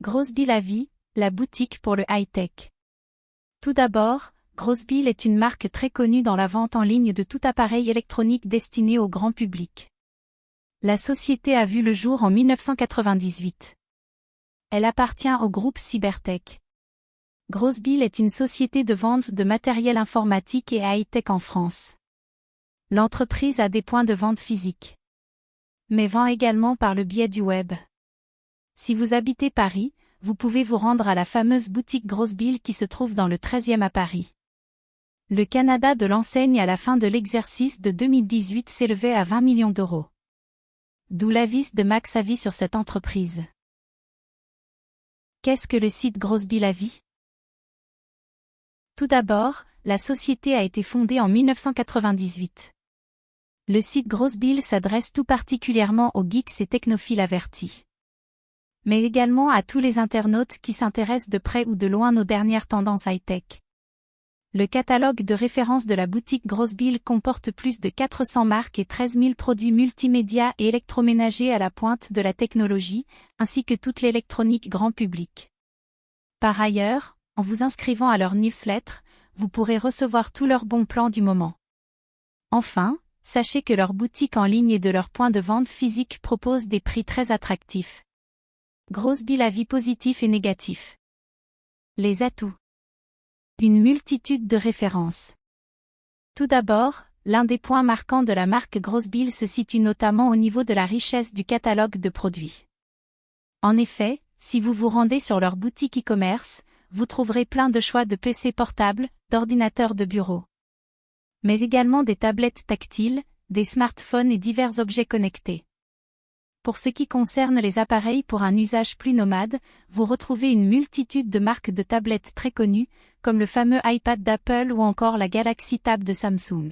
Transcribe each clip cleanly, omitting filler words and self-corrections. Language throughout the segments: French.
Grosse-Bill à vie, la boutique pour le high-tech. Tout d'abord, Grosse-Bill est une marque très connue dans la vente en ligne de tout appareil électronique destiné au grand public. La société a vu le jour en 1998. Elle appartient au groupe Cybertech. Grosse-Bill est une société de vente de matériel informatique et high-tech en France. L'entreprise a des points de vente physiques, mais vend également par le biais du web. Si vous habitez Paris, vous pouvez vous rendre à la fameuse boutique Grosse-Bill qui se trouve dans le 13e à Paris. Le Canada de l'enseigne à la fin de l'exercice de 2018 s'élevait à 20 millions d'euros. D'où l'avis de Max Avis sur cette entreprise. Qu'est-ce que le site Grosse-Bill à vie? Tout d'abord, la société a été fondée en 1998. Le site Grosse-Bill s'adresse tout particulièrement aux geeks et technophiles avertis, mais également à tous les internautes qui s'intéressent de près ou de loin aux dernières tendances high-tech. Le catalogue de référence de la boutique Grosse-Bill comporte plus de 400 marques et 13 000 produits multimédia et électroménagers à la pointe de la technologie, ainsi que toute l'électronique grand public. Par ailleurs, en vous inscrivant à leur newsletter, vous pourrez recevoir tous leurs bons plans du moment. Enfin, sachez que leur boutique en ligne et de leur point de vente physique proposent des prix très attractifs. Grosse-Bill à vie positif et négatif. Les atouts. Une multitude de références. Tout d'abord, l'un des points marquants de la marque Grosse-Bill se situe notamment au niveau de la richesse du catalogue de produits. En effet, si vous vous rendez sur leur boutique e-commerce, vous trouverez plein de choix de PC portables, d'ordinateurs de bureau, mais également des tablettes tactiles, des smartphones et divers objets connectés. Pour ce qui concerne les appareils pour un usage plus nomade, vous retrouvez une multitude de marques de tablettes très connues, comme le fameux iPad d'Apple ou encore la Galaxy Tab de Samsung.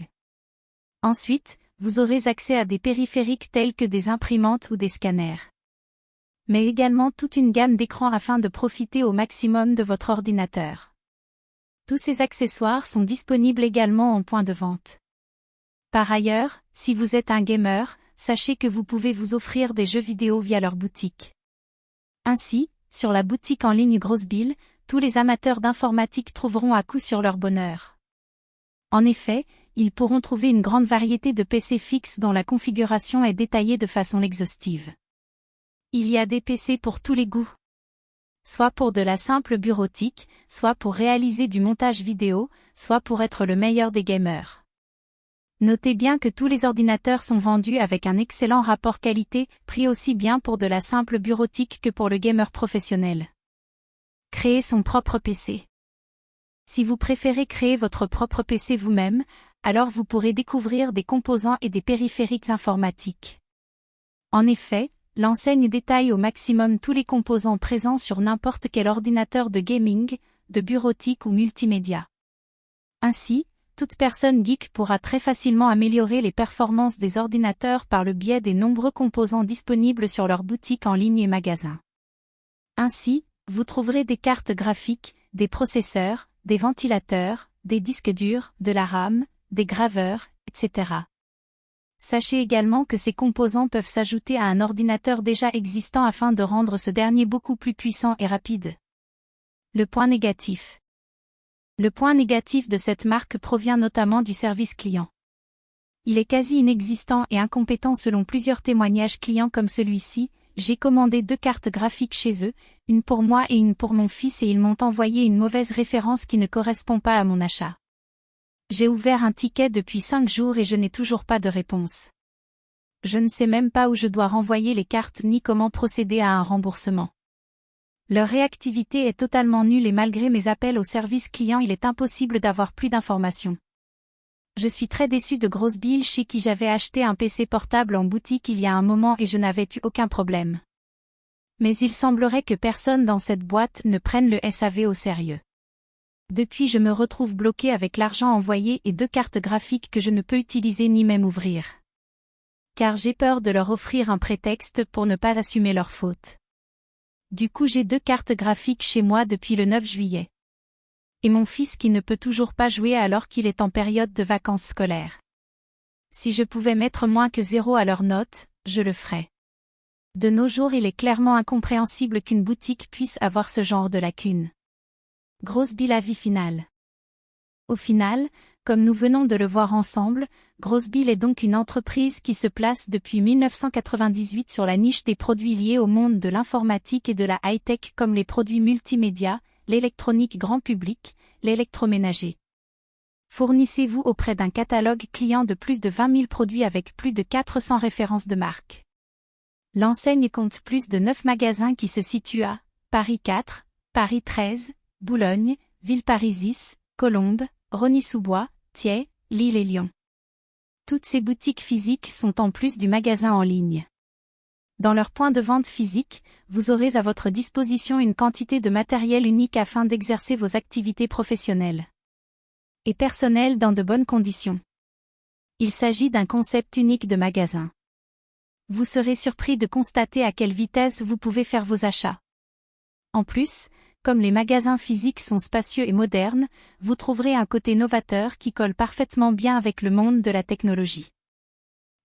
Ensuite, vous aurez accès à des périphériques tels que des imprimantes ou des scanners, mais également toute une gamme d'écrans afin de profiter au maximum de votre ordinateur. Tous ces accessoires sont disponibles également en point de vente. Par ailleurs, si vous êtes un gamer, sachez que vous pouvez vous offrir des jeux vidéo via leur boutique. Ainsi, sur la boutique en ligne Grosse-Bill, tous les amateurs d'informatique trouveront à coup sûr leur bonheur. En effet, ils pourront trouver une grande variété de PC fixes dont la configuration est détaillée de façon exhaustive. Il y a des PC pour tous les goûts, soit pour de la simple bureautique, soit pour réaliser du montage vidéo, soit pour être le meilleur des gamers. Notez bien que tous les ordinateurs sont vendus avec un excellent rapport qualité-prix aussi bien pour de la simple bureautique que pour le gamer professionnel. Créer son propre PC. Si vous préférez créer votre propre PC vous-même, alors vous pourrez découvrir des composants et des périphériques informatiques. En effet, l'enseigne détaille au maximum tous les composants présents sur n'importe quel ordinateur de gaming, de bureautique ou multimédia. Ainsi, toute personne geek pourra très facilement améliorer les performances des ordinateurs par le biais des nombreux composants disponibles sur leur boutique en ligne et magasin. Ainsi, vous trouverez des cartes graphiques, des processeurs, des ventilateurs, des disques durs, de la RAM, des graveurs, etc. Sachez également que ces composants peuvent s'ajouter à un ordinateur déjà existant afin de rendre ce dernier beaucoup plus puissant et rapide. Le point négatif. Le point négatif de cette marque provient notamment du service client. Il est quasi inexistant et incompétent selon plusieurs témoignages clients comme celui-ci. J'ai commandé 2 cartes graphiques chez eux, une pour moi et une pour mon fils et ils m'ont envoyé une mauvaise référence qui ne correspond pas à mon achat. J'ai ouvert un ticket depuis 5 jours et je n'ai toujours pas de réponse. Je ne sais même pas où je dois renvoyer les cartes ni comment procéder à un remboursement. Leur réactivité est totalement nulle et malgré mes appels au service client il est impossible d'avoir plus d'informations. Je suis très déçu de Grosse-Bill chez qui j'avais acheté un PC portable en boutique il y a un moment et je n'avais eu aucun problème. Mais il semblerait que personne dans cette boîte ne prenne le SAV au sérieux. Depuis je me retrouve bloqué avec l'argent envoyé et 2 cartes graphiques que je ne peux utiliser ni même ouvrir. Car j'ai peur de leur offrir un prétexte pour ne pas assumer leur faute. Du coup j'ai 2 cartes graphiques chez moi depuis le 9 juillet. Et mon fils qui ne peut toujours pas jouer alors qu'il est en période de vacances scolaires. Si je pouvais mettre moins que 0 à leurs notes, je le ferais. De nos jours, il est clairement incompréhensible qu'une boutique puisse avoir ce genre de lacunes. Grosse Bill avis final. Au final, comme nous venons de le voir ensemble, Grosse Bill est donc une entreprise qui se place depuis 1998 sur la niche des produits liés au monde de l'informatique et de la high-tech comme les produits multimédia, l'électronique grand public, l'électroménager. Fournissez-vous auprès d'un catalogue client de plus de 20 000 produits avec plus de 400 références de marque. L'enseigne compte plus de 9 magasins qui se situent à Paris 4, Paris 13, Boulogne, Villeparisis, Colombes, Rosny-sous-Bois, Thiais, Lille et Lyon. Toutes ces boutiques physiques sont en plus du magasin en ligne. Dans leur point de vente physique, vous aurez à votre disposition une quantité de matériel unique afin d'exercer vos activités professionnelles et personnelles dans de bonnes conditions. Il s'agit d'un concept unique de magasin. Vous serez surpris de constater à quelle vitesse vous pouvez faire vos achats. En plus, comme les magasins physiques sont spacieux et modernes, vous trouverez un côté novateur qui colle parfaitement bien avec le monde de la technologie.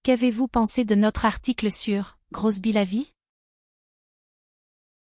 Qu'avez-vous pensé de notre article sur Grosse Bill avis ?